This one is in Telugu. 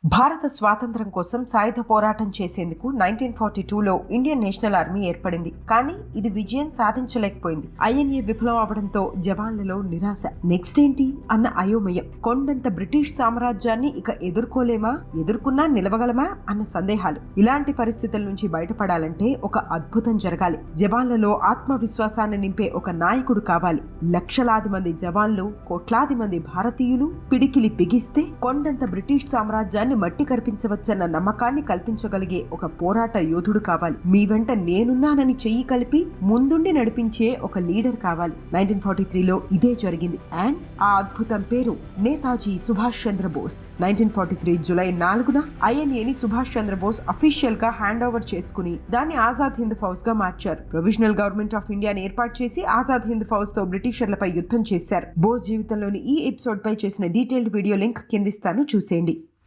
భారత స్వాతంత్ర్యం కోసం సాయుధ పోరాటం చేసేందుకు 1942లో ఇండియన్ నేషనల్ ఆర్మీ ఏర్పడింది. కానీ ఇది విజయం సాధించలేకపోయింది. ఐఎన్ఏ విఫలం అవడంతో జవాన్లలో నిరాశ. నెక్స్ట్ ఏంటి అన్న అయోమయం. కొండంత బ్రిటిష్ సామ్రాజ్యాన్ని ఇక ఎదుర్కోలేమా, ఎదుర్కొన్నా నిలవగలమా అన్న సందేహాలు. ఇలాంటి పరిస్థితుల నుంచి బయటపడాలంటే ఒక అద్భుతం జరగాలి. జవాన్లలో ఆత్మవిశ్వాసాన్ని నింపే ఒక నాయకుడు కావాలి. లక్షలాది మంది జవాన్లు, కోట్లాది మంది భారతీయులు పిడికిలి బిగిస్తే కొండంత బ్రిటిష్ సామ్రాజ్యాన్ని మట్టి కల్పించవచ్చన్న నమ్మకాన్ని కల్పించగలిగే ఒక పోరాట యోధుడు కావాలి. మీ వెంట నేనున్నానని చెయ్యి కలిపి ముందుండి నడిపించే ఒక లీడర్ కావాలి. 1943లో ఇదే జరిగింది. అండ్ ఆ అద్భుతం పేరు నేతాజీ సుభాష్ చంద్రబోస్. 1943 జూలై 4న ఐఎన్ఏని సుభాష్ చంద్రబోస్ అఫీషియల్ గా హ్యాండ్ ఓవర్ చేసుకుని దాన్ని ఆజాద్ హింద్ ఫౌజ్ గా మార్చారు. ప్రొవిజనల్ గవర్నమెంట్ ఆఫ్ ఇండియాని ఏర్పాటు చేసి ఆజాద్ హింద్ ఫౌజ్ తో బ్రిటిషర్లపై యుద్ధం చేశారు. బోస్ జీవితంలోని ఈ ఎపిసోడ్ పై చేసిన డీటెయిల్డ్ వీడియో లింక్ కిందిస్తాను, చూసేయండి.